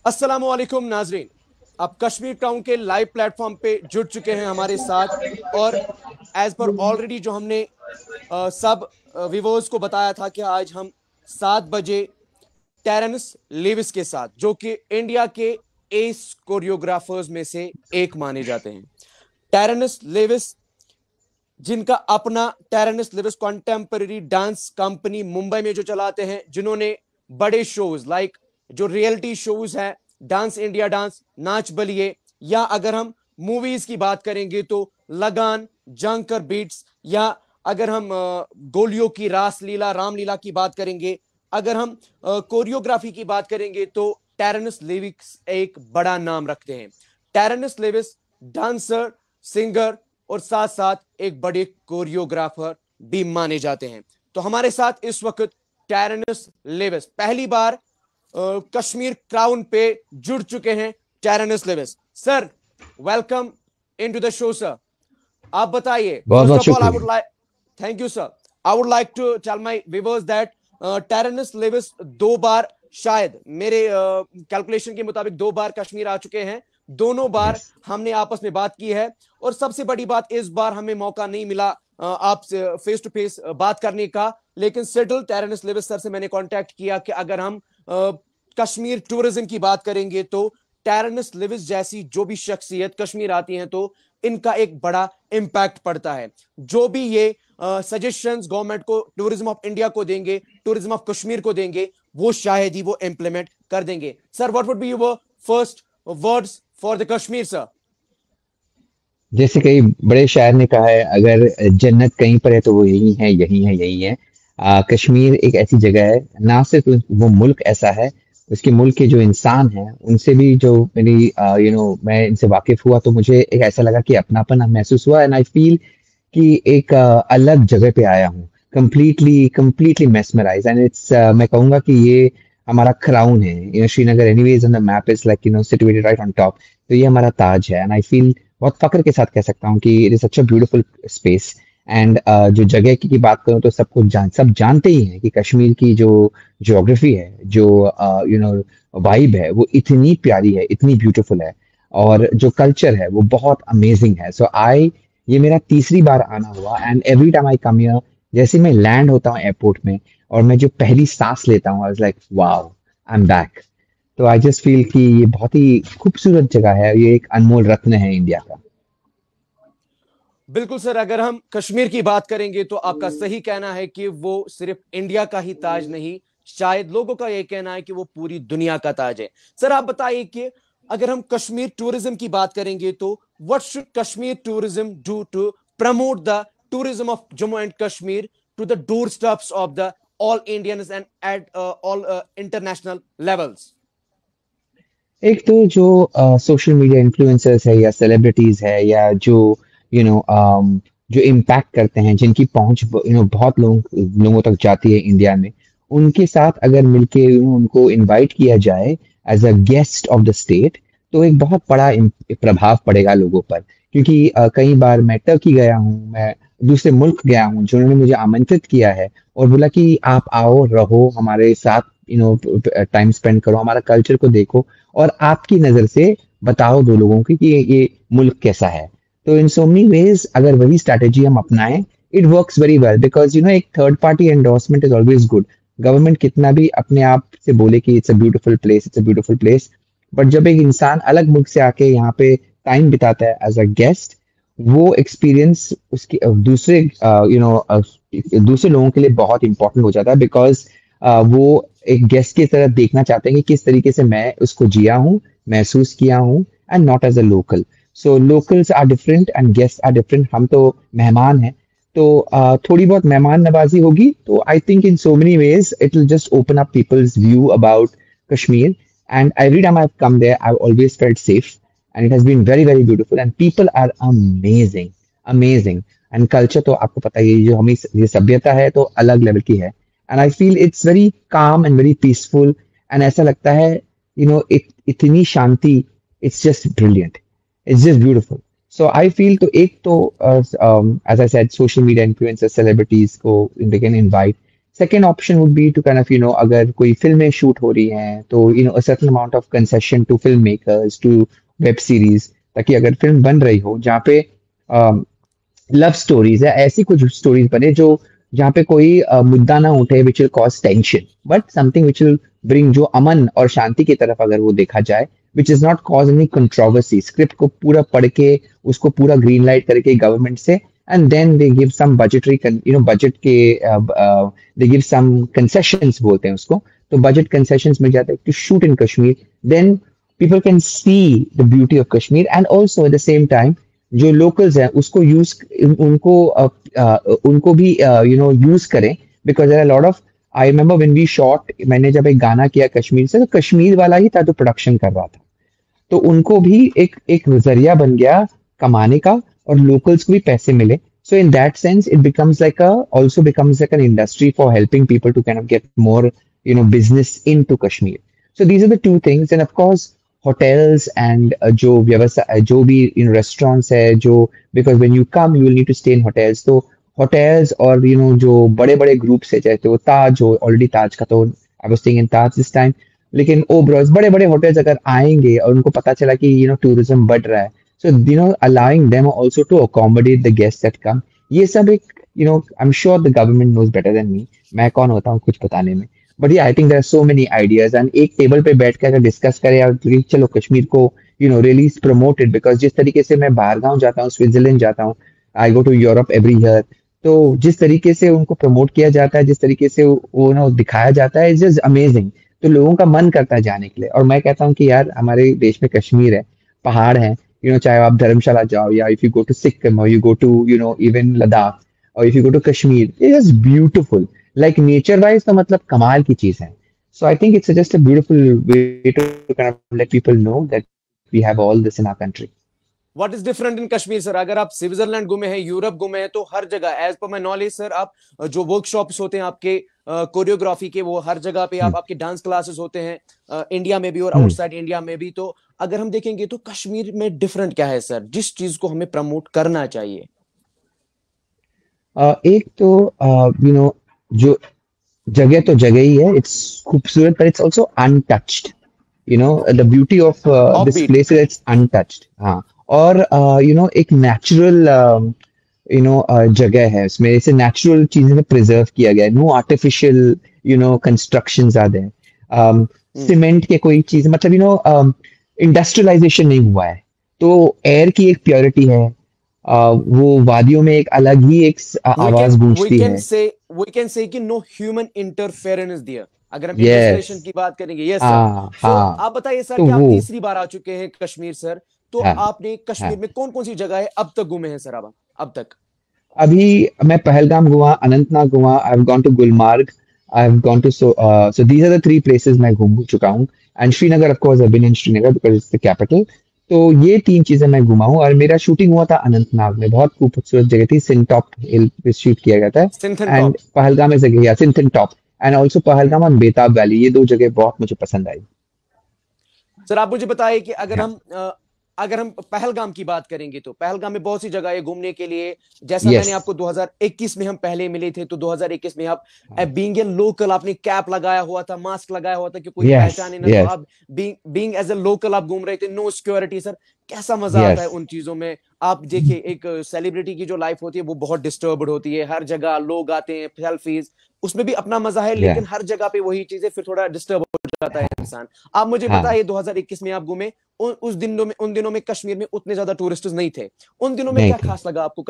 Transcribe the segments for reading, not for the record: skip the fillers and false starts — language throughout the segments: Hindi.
अस्सलामु अलैकुम नाजरीन। अब कश्मीर टाउन के लाइव प्लेटफॉर्म पे जुड़ चुके हैं हमारे साथ। और एज पर ऑलरेडी जो हमने सब व्यूअर्स को बताया था कि आज हम 7 बजे टेरेंस लेविस के साथ, जो कि इंडिया के एस कोरियोग्राफर्स में से एक माने जाते हैं, टेरेंस लेविस, जिनका अपना Terence Lewis contemporary dance company Mumbai में जो चलाते हैं, जिन्होंने बड़े शोज लाइक जो रियलिटी शोज हैं, dance India dance, Nach Baliye, या अगर हम मूवीज की बात करेंगे तो लगान, जंकर बीट्स, या अगर हम गोलियों की रासलीला रामलीला की बात करेंगे, अगर हम कोरियोग्राफी की बात करेंगे तो टेरेंस लेविस एक बड़ा नाम रखते हैं। टेरेंस लेविस डांसर, सिंगर और साथ साथ एक बड़े कोरियोग्राफर भी माने जाते हैं। तो हमारे साथ इस वक्त टेरेंस लेविस पहली बार कश्मीर क्राउन पे जुड़ चुके हैं। Terence Lewis sir, welcome into the show sir. आप बताइए, बहुत फर्स्ट बहुत ऑफ ऑल आई शुक्रिया। Would like, thank you sir, I would like to tell my viewers that Terence Lewis 2 बार, शायद मेरे कैलकुलेशन के मुताबिक 2 बार कश्मीर आ चुके हैं। दोनों बार यस। हमने आपस में बात की है, और सबसे बड़ी बात, इस बार हमें मौका नहीं मिला आपसे फेस टू फेस बात करने का। लेकिन सेटल टेरेंस लेविस सर से मैंने कांटेक्ट किया कि अगर हम कश्मीर टूरिज्म की बात करेंगे तो टेरेंस लेविस जैसी जो भी शख्सियत कश्मीर आती हैं तो इनका एक बड़ा इंपैक्ट पड़ता है। जो भी ये सजेशंस गवर्नमेंट को, टूरिज्म ऑफ इंडिया को देंगे, टूरिज्म ऑफ कश्मीर को देंगे, वो शायद ही वो इंप्लीमेंट कर देंगे। Sir, what would be your first words for the Kashmir sir? जैसे कई बड़े शायर ने कहा है, अगर जन्नत कहीं पर है तो वो यही है, यही है, यही है। कश्मीर एक ऐसी जगह है, ना सिर्फ वो मुल्क ऐसा है, उसके मुल्क के जो इंसान हैं उनसे भी जो मेरी मैं इनसे वाकिफ हुआ तो मुझे एक ऐसा लगा कि अपनापन महसूस हुआ। एंड आई फील कि एक अलग जगह पे आया हूँ, completely completely mesmerise. And it's मैं कहूँगा कि ये हमारा क्राउन है। Srinagar anyways on the map is like situated right on top. तो ये हमारा ताज है। एंड आई फील बहुत फख्र के साथ कह सकता हूँ कि it is such a beautiful space. And जो जगह की बात करूँ तो सब जानते ही हैं कि कश्मीर की जो ज्योग्राफी है, जो वाइब है, वो इतनी प्यारी है, इतनी ब्यूटीफुल है। और जो कल्चर है वो बहुत अमेजिंग है। सो आई ये मेरा तीसरी बार आना हुआ। And every time I come here, जैसे मैं लैंड होता हूँ एयरपोर्ट में और मैं जो पहली सांस लेता हूँ, I was like wow, I am back. तो आई जस्ट फील कि ये बहुत ही खूबसूरत जगह है, ये एक अनमोल रत्न है इंडिया का। बिल्कुल सर, अगर हम कश्मीर की बात करेंगे तो आपका सही कहना है कि वो सिर्फ इंडिया का ही ताज नहीं, शायद लोगों का यह कहना है कि वो पूरी दुनिया का ताज है। सर, आप बताइए कि अगर हम कश्मीर टूरिज्म की बात करेंगे तो what should Kashmir tourism do to promote the tourism of Jammu and Kashmir to the door steps of the all Indians and at all international levels? एक तो जो सोशल मीडिया इन्फ्लुएंसर्स है या सेलिब्रिटीज है या जो यू नो जो इम्पैक्ट करते हैं, जिनकी पहुंच बहुत लोगों तक जाती है इंडिया में, उनके साथ अगर मिलके उनको इनवाइट किया जाए as a guest of the state, तो एक बहुत बड़ा प्रभाव पड़ेगा लोगों पर। क्योंकि कई बार मैं टर्की गया हूँ, मैं दूसरे मुल्क गया हूँ, जिन्होंने मुझे आमंत्रित किया है और बोला कि आप आओ, रहो हमारे साथ, टाइम स्पेंड करो, हमारा कल्चर को देखो और आपकी नजर से बताओ दो लोगों की कि ये मुल्क कैसा है। तो इन सो मेनी वेज अगर वही स्ट्रैटेजी हम अपनाएं, it works very well. Because एक third party endorsement is always good. Government कितना भी अपने आप से बोले कि it's a beautiful place, it's a beautiful place, but जब एक इंसान अलग मुल्क से आके यहाँ पे टाइम बिताता है एज अ गेस्ट, वो एक्सपीरियंस उसके दूसरे लोगों के लिए बहुत इंपॉर्टेंट हो जाता है। बिकॉज वो एक गेस्ट की तरह देखना चाहते हैं कि किस तरीके से मैं उसको जिया हूँ, महसूस किया हूँ, and not as a local. So locals are different and guest are different. हम तो मेहमान हैं, तो थोड़ी बहुत मेहमान नवाजी होगी तो I think in so many ways it will just open up people's view about Kashmir. And every time I've come there, I've always felt safe, and it has been very very beautiful, and people are amazing, amazing. And culture तो आपको पता ही है, जो हमें ये सभ्यता है तो अलग लेवल की है। And I feel it's very calm and very peaceful. And ऐसा लगता है इतनी शांति, it's just brilliant, it's just beautiful. So I feel तो एक तो as I said, social media influencer celebrities को they can invite. Second option would be to kind of अगर कोई फिल्में शूट हो रही हैं तो a certain amount of concession to film makers to web series, ताकि अगर फिल्म बन रही हो जहाँ पे लव स्टोरीज है, ऐसी कुछ स्टोरीज बने जो जहाँ पे कोई मुद्दा ना उठे which will cause tension, but something which will bring जो अमन और शांति की तरफ अगर वो देखा जाए, which is not cause any controversy. Script को पूरा पढ़ के उसको पूरा ग्रीन लाइट करके गवर्नमेंट से, and then they give some budgetary budget के दे गिव सम कंसेशंस बोलते हैं उसको, तो बजट कंसेशंस मिल जाते हैं to shoot in Kashmir, then people can see the beauty of Kashmir, and also at the same time जो लोकल्स हैं उसको यूज उनको भी यूज करें, because there are lot of, I remember when we shot, मैंने जब एक गाना किया कश्मीर से, तो कश्मीर वाला ही था जो प्रोडक्शन कर रहा था, तो उनको भी एक नजरिया बन गया कमाने का और लोकल्स को भी पैसे मिले। So in that sense it becomes like also becomes like an industry for helping people to kind of get more business into Kashmir. So these are the two things, and of course hotels and जो व्यवसाय जो भी restaurants है जो, because when you come you will need to stay in hotels, तो hotels और जो बड़े बड़े ग्रुप्स है, चाहे तो वो ताज हो, ऑलरेडी ताज का तो I was staying in Taj this time, लेकिन ओब्रॉयज बड़े बड़े होटल्स अगर आएंगे और उनको पता चला कि टूरिज्म बढ़ रहा है, so allowing them also to accommodate the guest that come, ये सब एक I am sure the government knows better than me, मैं कौन होता हूँ कुछ बताने में, बट ये I think there are so many ideas, and एक टेबल पे बैठ कर अगर डिस्कस करें और चलो कश्मीर को रियली प्रमोटेड, बिकॉज जिस तरीके से मैं बाहर गाँव जाता हूँ, स्विट्जरलैंड जाता हूँ, I go to Europe every year, तो जिस तरीके से उनको प्रमोट किया जाता है, जिस तरीके से वो दिखाया जाता है, इज जस्ट अमेजिंग, तो लोगों का मन करता है जाने के लिए। और मैं कहता हूँ कि यार हमारे देश में कश्मीर है, पहाड़ है, चाहे आप धर्मशाला जाओ, या if you go to Sikkim, और you go to even Ladakh, और if you go to Kashmir, it is beautiful, like nature wise तो मतलब कमाल की चीज है। So I think it's just a beautiful way to kind of let people know that we have all this in our country. What is different in Kashmir sir? अगर आप स्विट्जरलैंड घूमे हैं, यूरोप घूमे हैं, तो हर जगह as per my knowledge sir, आप जो वर्कशॉप्स होते हैं आपके कोरियोग्राफी के, वो हर जगह पे आपके डांस क्लासेस होते हैं, इंडिया में भी और आउटसाइड इंडिया में भी, तो अगर हम देखेंगे तो कश्मीर में डिफरेंट क्या है सर, जिस चीज को हमें प्रमोट करना चाहिए? एक तो जो जगह तो जगह ही है, इट्स खूबसूरत, but it's also untouched, the beauty of this place is it's untouched, हाँ, और एक नेचुरल जगह है, उसमें ऐसे नेचुरल चीजें प्रिजर्व किया गया है, no artificial constructions are there, cement के कोई चीज, मतलब इंडस्ट्रियलाइजेशन नहीं हुआ है, तो एयर की एक प्योरिटी है, वो वादियों में एक अलग ही एक आवाज गूंजती है। We can say कि no human interference is there, अगर हम इंडस्ट्रियलाइजेशन की बात करेंगे। Yes sir. So, आप बताइए सर कि आप तीसरी बार आ चुके हैं कश्मीर सर, तो आपने कश्मीर में कौन कौन सी जगह है अब तक घूमे हैं सर? अब तक अभी मैं पहलगाम घुमा, अनंतनाग घुमा, I have gone to Gulmarg, I have gone to, so these are the 3 places मैं घूम चुका हूँ, and Srinagar of course I have been in Srinagar because it's the capital, तो ये 3 चीजें मैं घुमा हूँ। और मेरा शूटिंग हुआ था अनंतनाग में, बहुत खूबसूरत जगह थी, सिंटॉप हिल पे शूट किया गया था, एंड पहलगाम में जगह Sinthan top, and also Pahalgam और बेताब वैली, ये 2 जगह बहुत मुझे पसंद आई। सर आप मुझे बताइए कि अगर हम पहलगाम की बात करेंगे, तो पहलगाम में बहुत सी जगह है घूमने के लिए, जैसा मैंने आपको 2021 में हम पहले मिले थे, तो 2021 में आप बीइंग ए लोकल, आपने कैप लगाया हुआ था, मास्क लगाया हुआ था कि कोई पहचाने ना, तो आप बीइंग एज ए लोकल आप घूम रहे थे, नो सिक्योरिटी। सर कैसा मजा आता है उन चीजों में? आप देखिए एक सेलिब्रिटी की जो लाइफ होती है वो बहुत डिस्टर्ब्ड होती है, हर जगह लोग आते हैं, सेल्फीज, उसमें भी अपना मजा है, लेकिन हर जगह पे वही चीजें, फिर थोड़ा डिस्टर्ब हो जाता है इंसान। आप मुझे बताइए 2021 में आप घूमे, उन दिनों में कश्मीर में उतने ज्यादा टूरिस्ट नहीं थे, उन दिनों में क्या खास लगा आपको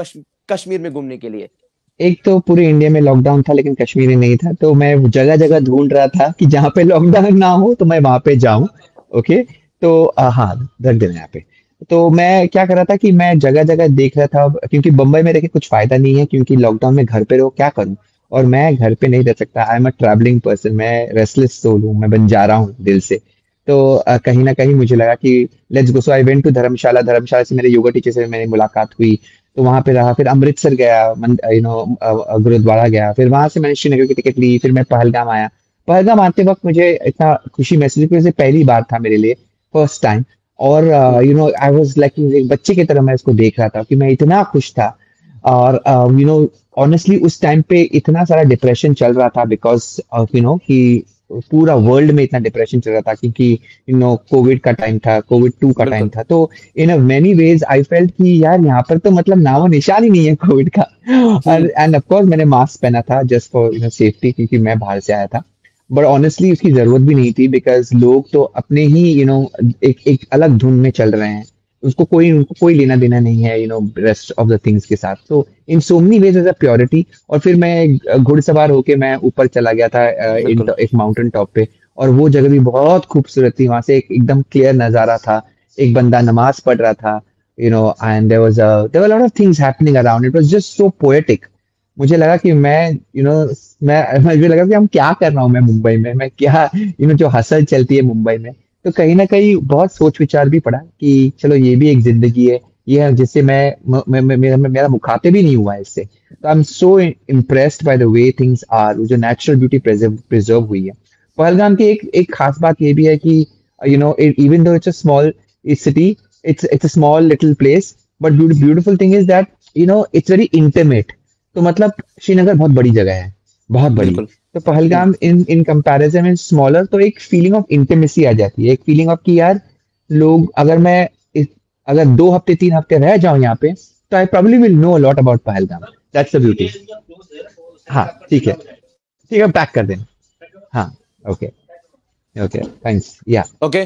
कश्मीर में घूमने के लिए? एक तो पूरे इंडिया में लॉकडाउन था लेकिन कश्मीर में नहीं था, तो मैं जगह जगह ढूंढ रहा था कि जहाँ पे लॉकडाउन ना हो तो मैं वहां पे जाऊं। ओके, तो हाँ, रख देना यहाँ पे। तो मैं क्या कर रहा था कि मैं जगह जगह देख रहा था, क्योंकि बंबई में रह के कुछ फायदा नहीं है, क्योंकि लॉकडाउन में घर पे रहो, क्या करूं, और मैं घर पे नहीं रह सकता, I am a travelling person, मैं रेस्टलेस सोल हूँ, मैं बन जा रहा हूँ दिल से। तो कहीं ना कहीं मुझे लगा कि let's go, so I went to Dharamshala से मेरे योगा टीचर से मेरी मुलाकात हुई, तो वहां पे रहा, फिर अमृतसर गया, गुरुद्वारा गया, फिर वहां से मैंने श्रीनगर की टिकट ली, फिर मैं पहलगाम आया। पहलगाम आते वक्त मुझे इतना खुशी महसूस हुई, क्योंकि पहली बार था मेरे लिए, फर्स्ट टाइम, और आई वाज लाइक एक बच्चे की तरह मैं इसको देख रहा था कि मैं इतना खुश था। और ऑनेस्टली उस टाइम पे इतना सारा डिप्रेशन चल रहा था बिकॉज ऑफ कि पूरा वर्ल्ड में इतना डिप्रेशन चल रहा था क्योंकि कोविड का टाइम था, कोविड 2 का टाइम बिल्कुल था। तो in a many ways I felt कि यार यहाँ पर तो मतलब नामो निशान ही नहीं है कोविड का। और हम्म एंड ऑफ कोर्स मैंने मास्क पहना था जस्ट फॉर सेफ्टी, क्योंकि मैं बाहर से आया था। बट ऑनेस्टली उसकी जरूरत भी नहीं थी बिकॉज लोग तो अपने ही एक एक अलग धुन में चल रहे हैं। उनको कोई लेना देना नहीं है रेस्ट ऑफ द थिंग्स के साथ। तो in so many ways as a purity. और फिर मैं घुड़सवार होके मैं ऊपर चला गया था बिल्कुल एक माउंटेन टॉप पे। और वो जगह भी बहुत खूबसूरत थी, वहां से एक एकदम क्लियर नजारा था। एक बंदा नमाज पढ़ रहा था, and there were lot of things happening around, it was just so poetic. मुझे लगा कि मैं मुझे लगा कि हम क्या कर रहा हूँ मैं मुंबई में, मैं क्या जो हसल चलती है मुंबई में। तो कहीं ना कहीं बहुत सोच विचार भी पड़ा कि चलो ये भी एक जिंदगी है, ये है जिससे मेरा मुखातिब भी नहीं हुआ है इससे। तो I am so impressed by the way things are, जो नेचुरल ब्यूटी प्रिजर्व हुई है। पहलगाम की एक एक खास बात ये भी है कि even though it's a small city, it's a small little place, but beautiful thing is that it's very intimate. तो मतलब श्रीनगर बहुत बड़ी जगह है, बहुत बड़ी। बिल्कुल तो पहलगाम इन इन कंपैरिजन में स्मॉलर, तो एक फीलिंग ऑफ इंटीमेसी आ जाती है, एक फीलिंग ऑफ कि यार लोग, अगर 2 हफ्ते 3 हफ्ते रह जाऊं यहाँ पे, तो I probably will know a lot about Pahalgam. That's the beauty. हाँ ठीक है, ठीक है, पैक कर देना। हाँ, ओके, ओके, थैंक्स, या ओके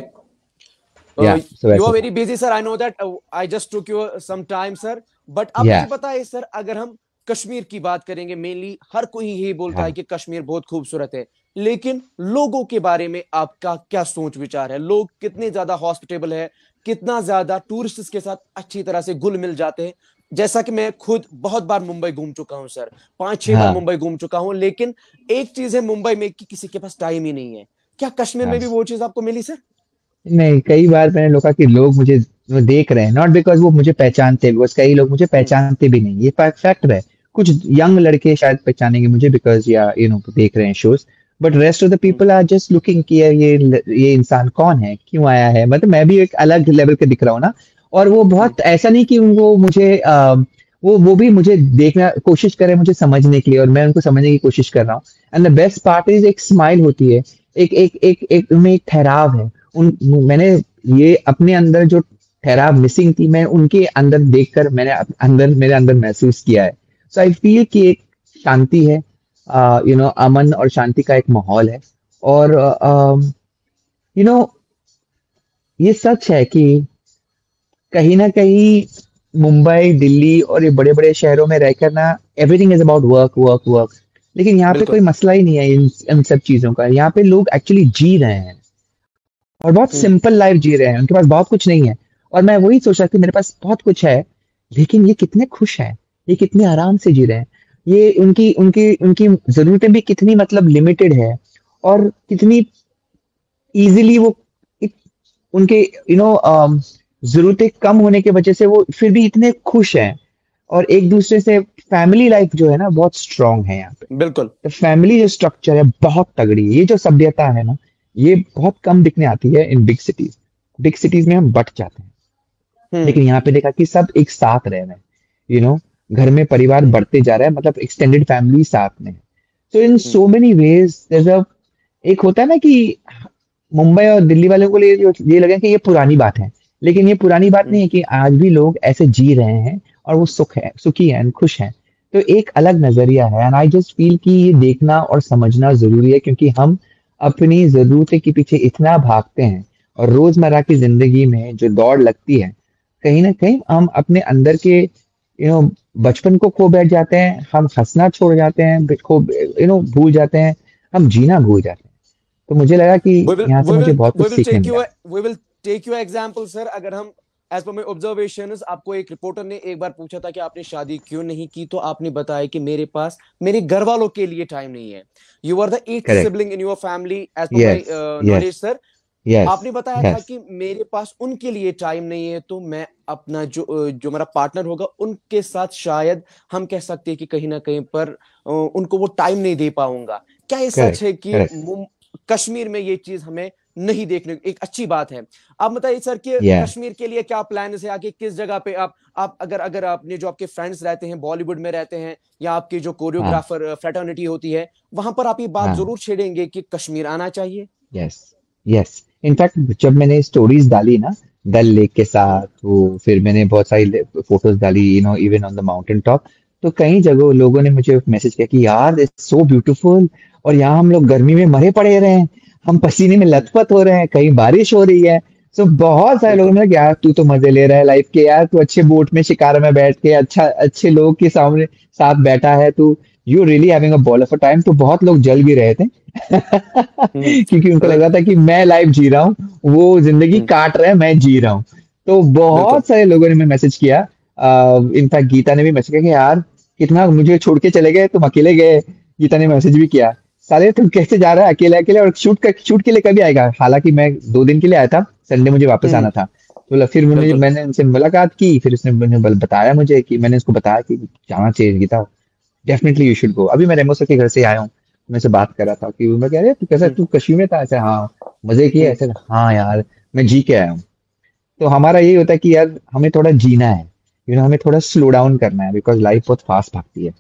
या सो यू आर वैसे था। Very busy sir, I know that, I just took you some time sir. But आप या मुझे बताइए सर, अगर हम कश्मीर की बात करेंगे, मेनली हर कोई यही बोलता है हाँ कि कश्मीर बहुत खूबसूरत है, लेकिन लोगों के बारे में आपका क्या सोच विचार है? लोग कितने ज्यादा हॉस्पिटेबल है, कितना ज्यादा टूरिस्ट के साथ अच्छी तरह से घुल मिल जाते हैं? जैसा कि मैं खुद बहुत बार मुंबई घूम चुका हूं सर, 5-6 बार हाँ मुंबई घूम चुका हूं, लेकिन एक चीज है मुंबई में कि किसी के पास टाइम ही नहीं है। क्या कश्मीर हाँ। में भी वो चीज आपको मिली सर? नहीं, कई बार मैंने लोगा कि लोग मुझे वो देख रहे हैं, नॉट बिकॉज वो मुझे पहचानते, बिकॉज कई लोग मुझे हम्म पहचानते भी नहीं, ये फैक्ट है। कुछ यंग लड़के शायद पहचानेंगे मुझे बिकॉज या देख रहे हैं shows. But rest of the hmm people are just looking कि यार ये इंसान कौन है, क्यों आया है, मतलब मैं भी एक अलग लेवल के दिख रहा हूँ ना। और वो हम्म बहुत ऐसा नहीं कि वो मुझे वो भी मुझे देखना कोशिश करे, मुझे समझने के लिए, और मैं उनको समझने की कोशिश कर रहा हूँ। And the best part is एक स्माइल होती है, एक उनमें एक ठहराव है। उन मैंने ये अपने अंदर जो ठहराव मिसिंग थी, मैं उनके अंदर देखकर मैंने मेरे अंदर महसूस किया है। सो आई फील कि एक शांति है, अमन और शांति का एक माहौल है। और यू नो ये सच है कि कहीं ना कहीं मुंबई, दिल्ली और ये बड़े बड़े शहरों में रहकर ना, everything is about work work work. लेकिन यहाँ पे कोई बिल्कुल मसला ही नहीं है इन सब चीजों का। यहाँ पे लोग एक्चुअली जी रहे हैं और बहुत हम्म सिंपल लाइफ जी रहे हैं, उनके पास बहुत कुछ नहीं है। और मैं वही सोच रहा था कि मेरे पास बहुत कुछ है, लेकिन ये कितने खुश हैं, ये कितने आराम से जी रहे हैं। ये उनकी उनकी उनकी जरूरतें भी कितनी मतलब लिमिटेड है, और कितनी इजीली वो इत, उनके जरूरतें कम होने की वजह से वो फिर भी इतने खुश हैं। और एक दूसरे से फैमिली लाइफ जो है ना, बहुत स्ट्रांग है यहाँ पे। बिल्कुल तो फैमिली जो स्ट्रक्चर है बहुत तगड़ी है। ये जो सभ्यता है ना, ये बहुत कम दिखने आती है in big cities. Big cities में हम बट जाते हैं, हम्म लेकिन यहाँ पे देखा कि सब एक साथ रह रहे हैं। घर में परिवार बढ़ते जा रहा है, मतलब एक्सटेंडेड फैमिली साथ में है। तो इन हम्म सो मेनी वेज एक होता है ना कि मुंबई और दिल्ली वालों को ये लगे कि ये पुरानी बात है, लेकिन ये पुरानी बात हम्म नहीं है कि आज भी लोग ऐसे जी रहे हैं और वो सुखी हैं, खुश हैं। तो एक अलग नजरिया है, एंड आई जस्ट फील कि ये देखना और समझना जरूरी है, क्योंकि हम अपनी जरूरतें के पीछे इतना भागते हैं, और रोजमर्रा की जिंदगी में जो दौड़ लगती है, कहीं ना कहीं हम अपने अंदर के बचपन को खो बैठ जाते हैं, हम हंसना छोड़ जाते हैं, खो भूल जाते हैं, हम जीना भूल जाते हैं। तो मुझे लगा कि we will यहाँ से we मुझे will बहुत we कुछ will सीखने take you मिला। we will take you example sir. अगर हम एज पर माई ऑब्जर्वेशन, आपको एक रिपोर्टर ने एक बार पूछा था कि आपने शादी क्यों नहीं की, तो आपने बताया कि मेरे पास मेरे घर वालों के लिए टाइम नहीं है। You are the eighth correct. Sibling in your family as per my yes, knowledge yes, sir. Yes, आपने बताया था यस। कि मेरे पास उनके लिए टाइम नहीं है, तो मैं अपना जो मेरा पार्टनर होगा उनके साथ शायद हम कह सकते हैं कि कहीं ना कहीं पर उनको वो टाइम नहीं दे पाऊंगा। क्या ये सच करेक्ट, है कि करेक्ट। कश्मीर में ये चीज हमें नहीं देखने, एक अच्छी बात है। आप बताइए सर कि कश्मीर के लिए क्या प्लान है आगे, किस जगह पे आप अगर आपने जो आपके फ्रेंड्स रहते हैं बॉलीवुड में रहते हैं, या आपके जो कोरियोग्राफर फ्रेटर्निटी होती है, वहां पर आप ये बात जरूर छेड़ेंगे कि कश्मीर आना चाहिए? Yes, yes. इनफैक्ट जब मैंने स्टोरीज डाली ना डल लेक के साथ, वो फिर मैंने बहुत सारी फोटोज डाली, even on the mountain top, तो कई जगह लोगों ने मुझे मैसेज किया कि यार इट्स सो ब्यूटीफुल, और यहाँ हम लोग गर्मी में मरे पड़े रहे हैं, हम पसीने में लथपथ हो रहे हैं, कहीं बारिश हो रही है। सो बहुत सारे लोगों ने कहा यार तू तो मजे ले रहा है लाइफ के, यार तू अच्छे बोट में शिकार में बैठ के अच्छे लोग के सामने साथ बैठा है, तू you really having a ball of a time. तो बहुत लोग जल भी रहे थे क्योंकि उनको लग रहा था कि मैं लाइफ जी रहा हूँ, वो जिंदगी काट रहा है, मैं जी रहा हूँ। तो बहुत सारे लोगों ने मैं मैसेज किया, इनफैक्ट गीता ने भी मैसेज किया कि यार कितना मुझे छोड़ के चले गए, तुम अकेले गए। गीता ने मैसेज भी किया, साले तुम कैसे जा रहा है अकेले अकेले, और शूट के लिए कभी आएगा। हालांकि मैं 2 दिन के लिए आया था, संडे मुझे वापस आना था। तो फिर मैंने उनसे मुलाकात की, फिर उसने मुझे बताया मुझे कि मैंने उसको बताया कि जाना चाहिए Geeta, definitely you should go. अभी मैं रेमो सर के घर से आया हूँ, मैं से बात कर रहा था कि मैं कह रहे तू कैसा, तू कश्मीर में था? ऐसे हाँ, मजे किए? ऐसे हाँ यार मैं जी के आया हूँ। तो हमारा यही होता है कि यार हमें थोड़ा जीना है, हमें थोड़ा स्लो डाउन करना है, बिकॉज लाइफ बहुत फास्ट भागती है।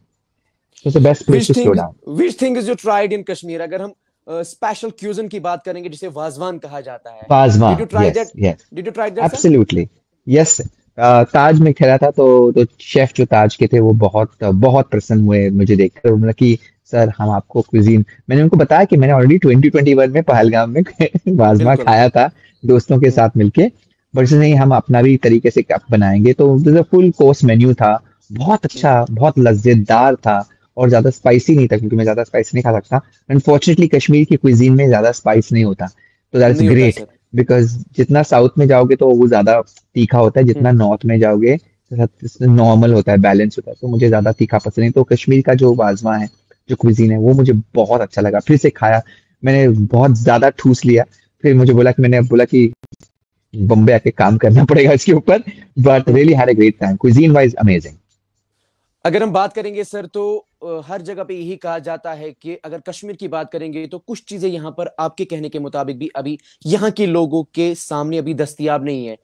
So the best place to slow down. Which things you tried in Kashmir? अगर हम स्पेशल क्यूजन की बात करेंगे जिसे वाजवान कहा जाता है, wazwan, did you try yes, that? yes, Did you try that, absolutely, yes. ताज में खेला था, तो शेफ जो ताज के थे वो बहुत बहुत प्रसन्न हुए मुझे देखकर। उन्होंने कि सर हम आपको क्विजीन, मैंने उनको बताया कि मैंने ऑलरेडी 2021 में पहलगाम में वाजमा खाया था दोस्तों के साथ मिलके, बट नहीं हम अपना भी तरीके से बनाएंगे। तो फुल कोर्स मेन्यू था, बहुत अच्छा, बहुत लज्जेदार था, और ज्यादा स्पाइसी नहीं था क्योंकि मैं ज्यादा स्पाइस नहीं खा सकता। अनफॉर्चुनेटली कश्मीर की क्विजीन में ज्यादा स्पाइस नहीं होता, तो दैट्स ग्रेट, बिकॉज जितना साउथ में जाओगे तो वो ज्यादा तीखा होता है, जितना नॉर्थ में जाओगे तो नॉर्मल होता है, बैलेंस होता है। तो मुझे ज्यादा तीखा पसंद नहीं, तो कश्मीर का जो वाजमा है, जो क्विजीन है, वो मुझे बहुत अच्छा लगा। फिर से खाया, मैंने बहुत ज्यादा ठूस लिया, फिर मुझे बोला कि बॉम्बे आके काम करना पड़ेगा इसके ऊपर, but really had a great time, cuisine wise amazing. अगर हम बात करेंगे सर, तो हर जगह पे यही कहा जाता है कि अगर कश्मीर की बात करेंगे तो कुछ चीजें यहाँ पर आपके कहने के मुताबिक भी अभी यहाँ के लोगों के सामने अभी दस्तयाब नहीं है।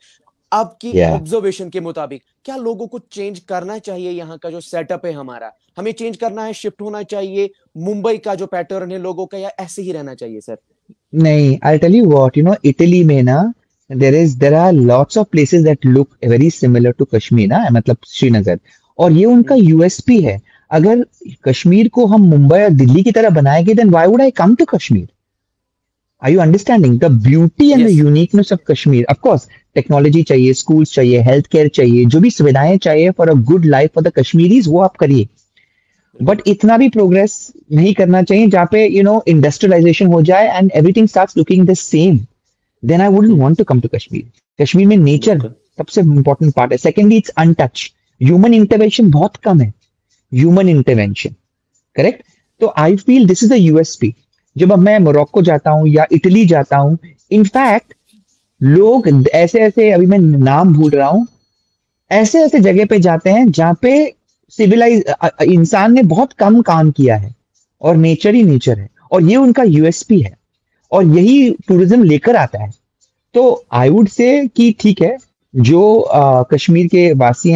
आपकी ऑब्जर्वेशन के मुताबिक क्या लोगों को चेंज करना चाहिए? यहाँ का जो सेटअप है हमारा, हमें चेंज करना है, शिफ्ट होना चाहिए मुंबई का जो पैटर्न है लोगों का, या ऐसे ही रहना चाहिए सर? नहीं, I tell you what, Italy में ना there are lots of places that look very similar to Kashmir ना, मतलब श्रीनगर, और ये उनका यूएसपी है। अगर कश्मीर को हम मुंबई और दिल्ली की तरह बनाएंगे, then why would I come to Kashmir? Are you understanding the beauty and the uniqueness of Kashmir? Of course technology चाहिए, स्कूल्स चाहिए, हेल्थ केयर चाहिए, जो भी सुविधाएं चाहिए for a good life for the Kashmiris, वो आप करिए। बट इतना भी प्रोग्रेस नहीं करना चाहिए जहाँ पे इंडस्ट्रियलाइजेशन हो जाए and everything starts looking the same, then I wouldn't want to come to Kashmir. Kashmir में नेचर सबसे इंपॉर्टेंट पार्ट है। Secondly it's untouch, human intervention बहुत कम है, ह्यूमन इंटरवेंशन, करेक्ट। तो I feel this is the USP. जब अब मैं मोरक्को जाता हूँ या इटली जाता हूँ, इनफैक्ट लोग ऐसे ऐसे, अभी मैं नाम भूल रहा हूँ, ऐसे ऐसे जगह पे जाते हैं जहाँ पे सिविलाइज इंसान ने बहुत कम काम किया है और नेचर ही नेचर है, और ये उनका यूएसपी है, और यही टूरिज्म लेकर आता है। तो आई वुड से कि ठीक है, जो कश्मीर के वासी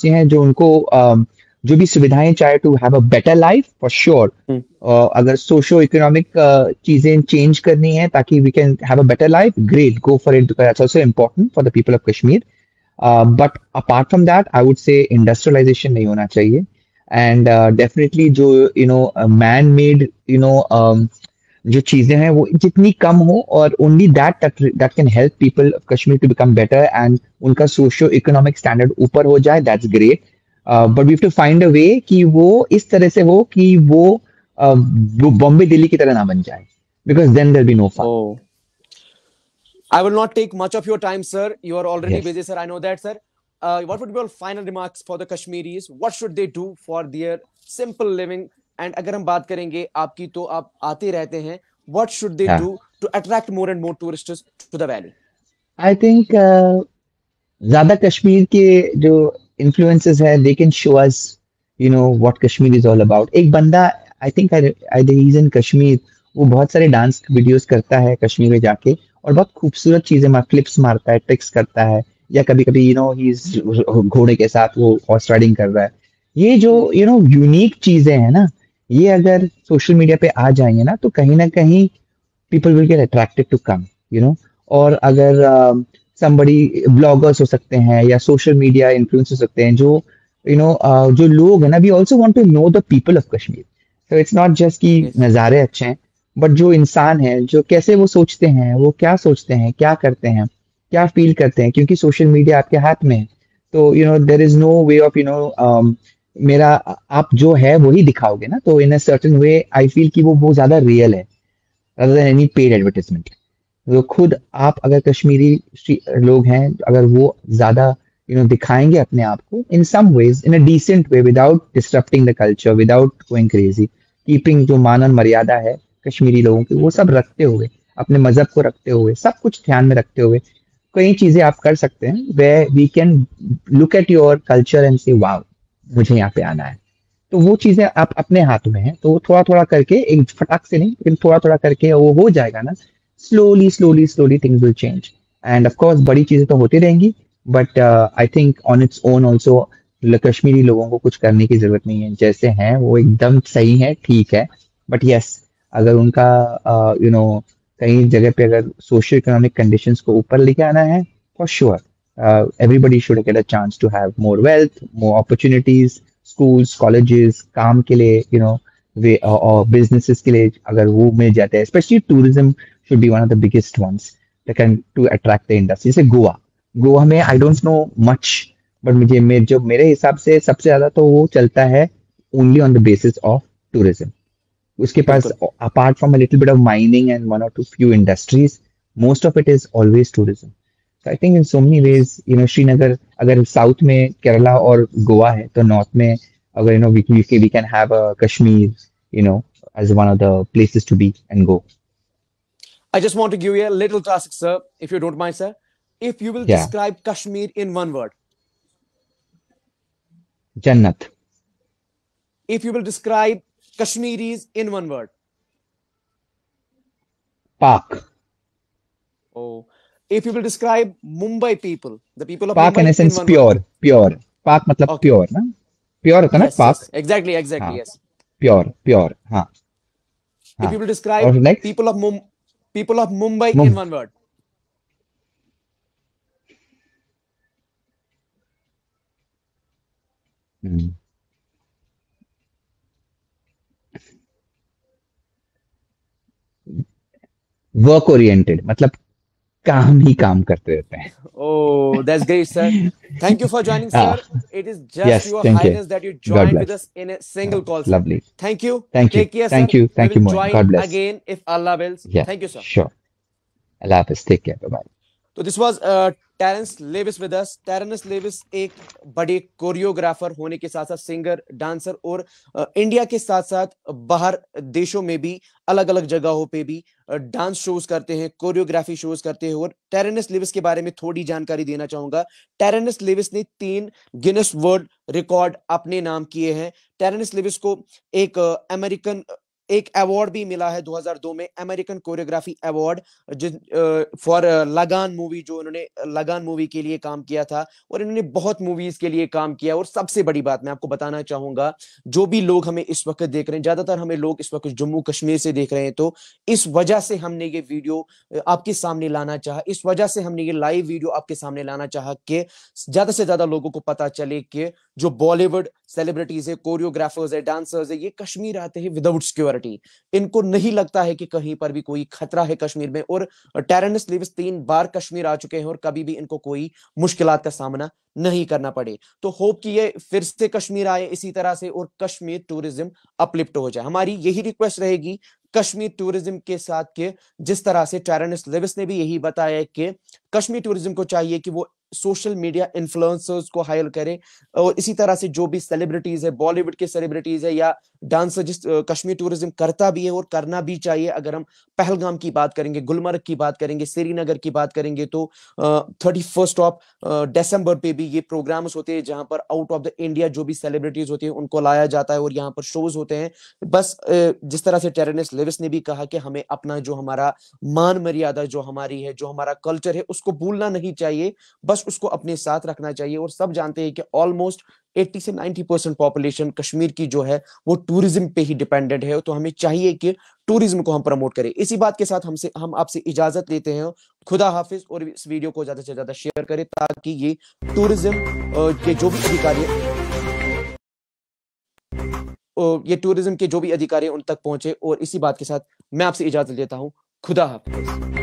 हैं जो उनको जो भी सुविधाएं चाहे to have a better life for sure, अगर सोशो इकोनॉमिक चीजें चेंज करनी है ताकि we can have a better life, great, go for it, that's also important for the people of Kashmir. But apart from that I would say industrialisation नहीं होना चाहिए, एंड डेफिनेटली जो मैन मेड जो चीजें हैं वो जितनी कम हो, और only that can help people of Kashmir to become better and उनका सोशियो इकोनॉमिक स्टैंडर्ड ऊपर हो जाए, that's great. But we have to find a way कि वो इस तरह से हो कि वो बॉम्बे दिल्ली की तरह ना बन जाए, because then there be no fun. I will not take much of your time, sir. You are already busy, sir. I know that, sir. What would be your final remarks for the Kashmiris? What should they do for their simple living? And अगर हम बात करेंगे आपकी, तो आप आते रहते हैं, what should they do to attract more and more tourists to the valley? I think ज्यादा कश्मीर के जो influences है, they can show us what Kashmir is all about. एक बंदा, I think he's in Kashmir, वो बहुत सारे डांस वीडियोस करता है कश्मीर में जाके, और बहुत खूबसूरत चीजें क्लिप्स मारता है, ट्रिक्स करता है, या कभी कभी ही घोड़े के साथ वो हॉर्स राइडिंग कर रहा है। ये जो यूनिक चीजें हैं ना, ये अगर सोशल मीडिया पे आ जाएंगे ना कहीं people will get attracted to come, you know। और अगर somebody bloggers हो सकते हैं या social media influencers हो सकते हैं, जो जो लोग हैं ना, we also want to know the people of Kashmir। so it's not just कि Yes, नज़ारे अच्छे हैं, बट जो इंसान है, जो कैसे वो सोचते हैं, वो क्या सोचते हैं, क्या करते हैं, क्या फील करते हैं, क्योंकि सोशल मीडिया आपके हाथ में है। तो there is no way of मेरा आप जो है वही दिखाओगे ना, तो in a certain way I feel कि वो ज्यादा रियल है rather than any paid advertisement। तो खुद आप अगर कश्मीरी लोग हैं, अगर वो ज्यादा दिखाएंगे अपने आप को in some ways, in a decent way, without disturbing the culture, without going crazy, keeping जो मान और मर्यादा है कश्मीरी लोगों की, वो सब रखते हुए, अपने मजहब को रखते हुए, सब कुछ ध्यान में रखते हुए, कई चीजें आप कर सकते हैं way we can look at your culture and say wow, मुझे यहाँ पे आना है। तो वो चीजें आप अपने हाथ में है, तो वो थोड़ा थोड़ा करके, एक फटाक से नहीं, लेकिन थोड़ा थोड़ा करके वो हो जाएगा ना। Slowly slowly slowly things will change. End of course बड़ी चीजें तो होती रहेंगी, but I think on its own also Kashmiri लोगों को कुछ करने की जरूरत नहीं है, जैसे हैं वो एकदम सही है, ठीक है। बट यस, अगर उनका कहीं जगह पे अगर सोशियो इकोनॉमिक कंडीशंस को ऊपर लेके आना है, for sure everybody should get a chance to have more wealth, more opportunities, schools, colleges, काम के लिए, वे और businesses के लिए अगर वो मिल जाते हैं, especially tourism should be one of the biggest ones that can to attract the industry। जैसे गोवा में I don't know much, but जो मेरे हिसाब से सबसे ज्यादा तो वो चलता है only on the basis of tourism। उसके पास बिल्कुल। apart from a little bit of mining and one or two few industries, most of it is always tourism। So I think in so many ways, Srinagar अगर साउथ में केरला और गोवा है, तो नॉर्थ में अगर we can have a Kashmir, as one of the places to be and go। I just want to give you a little task, sir, if you don't mind, sir. If you will Yeah, describe Kashmir in one word, Jannat, if you will describe Kashmiris in one word, Park, oh, if you will describe Mumbai people, the people of Park in Mumbai in essence one word, pure, Park मतलब okay, pure ना, pure होता है ना yes, Park। yes, exactly, exactly, हाँ, yes. प्योर हाँ। If हाँ, you will और describe next people of Mumbai मुम in one word, work oriented, मतलब काम ही काम करते रहते हैं। oh, that's great, sir. Thank you for joining, sir. हाँ, It is just yes your thank you, highness that you God joined with bless. us in a single call, sir. Lovely, Thank you. Thank you Take care, sir. Thank you We thank will you Moin, join God bless. again if Allah wills. या Thank you, sir. श्योर, अल्लाह हाफिज, टेक केयर, बाय। तो this was Terence Lewis with us. Terence Lewis एक बड़े कोरियोग्राफर होने के साथ साथ सिंगर, डांसर और इंडिया के साथ साथ बाहर देशों में भी अलग अलग जगहों पे भी डांस शोज करते हैं, कोरियोग्राफी शोज करते हैं। और टेरेंस लेविस के बारे में थोड़ी जानकारी देना चाहूंगा। टेरेंस लेविस ने 3 गिनेस वर्ल्ड रिकॉर्ड अपने नाम किए हैं। टेरेंस लेविस को एक अमेरिकन एक अवार्ड भी मिला है 2002 में, अमेरिकन कोरियोग्राफी अवार्ड, फॉर लगान मूवी, जो इन्होंने लगान मूवी के लिए काम किया था। और इन्होंने बहुत मूवीज के लिए काम किया। और सबसे बड़ी बात मैं आपको बताना चाहूंगा, जो भी लोग हमें इस वक्त देख रहे हैं, ज्यादातर हमें लोग इस वक्त जम्मू कश्मीर से देख रहे हैं, तो इस वजह से हमने ये वीडियो आपके सामने लाना चाहा, इस वजह से हमने ये लाइव वीडियो आपके सामने लाना चाहा कि ज्यादा से ज्यादा लोगों को पता चले कि जो बॉलीवुड सेलिब्रिटीज है, कोरियोग्राफर्स है, डांसर्स है, ये कश्मीर आते हैं विदाउट सिक्योरिटी। इनको नहीं लगता है कि कहीं पर भी कोई खतरा है कश्मीर में। और टेरेंस लेविस 3 बार कश्मीर आ चुके हैं और कभी भी इनको कोई मुश्किलात का सामना नहीं करना पड़े। तो होप कि ये फिर से कश्मीर आए इसी तरह से और कश्मीर टूरिज्म अपलिफ्ट हो जाए। हमारी यही रिक्वेस्ट रहेगी कश्मीर टूरिज्म के साथ के, जिस तरह से टेरेंस लेविस ने भी यही बताया कि कश्मीर टूरिज्म को चाहिए कि वो सोशल मीडिया इन्फ्लुएंसर्स को हायर करे। और इसी तरह से जो भी सेलिब्रिटीज है, बॉलीवुड के सेलिब्रिटीज है या डांसर, जिस कश्मीर टूरिज्म करता भी है और करना भी चाहिए। अगर हम पहलगाम की बात करेंगे, गुलमर्ग की बात करेंगे, श्रीनगर की बात करेंगे, तो 31 दिसंबर पे भी ये प्रोग्राम्स होते हैं जहां पर आउट ऑफ द इंडिया जो भी सेलिब्रिटीज होती है उनको लाया जाता है और यहाँ पर शोज होते हैं। बस जिस तरह से टेरेंस लेविस ने भी कहा कि हमें अपना जो हमारा मान मर्यादा जो हमारी है, जो हमारा कल्चर है, उसको भूलना नहीं चाहिए, बस उसको अपने साथ रखना चाहिए। और सब जानते हैं कि ऑलमोस्ट 80 से 90% पॉपुलेशन कश्मीर की जो है वो टूरिज्म पे ही डिपेंडेंट है, तो हमें चाहिए कि टूरिज्म को हम प्रमोट करें। इसी बात के साथ हम आपसे इजाजत लेते हैं। खुदा हाफिज, और इस वीडियो को ज्यादा से ज्यादा शेयर करें ताकि ये टूरिज्म के जो भी अधिकारी ये टूरिज्म के जो भी अधिकारी उन तक पहुंचे। और इसी बात के साथ मैं आपसे इजाजत लेता हूं। खुदा हाफिज।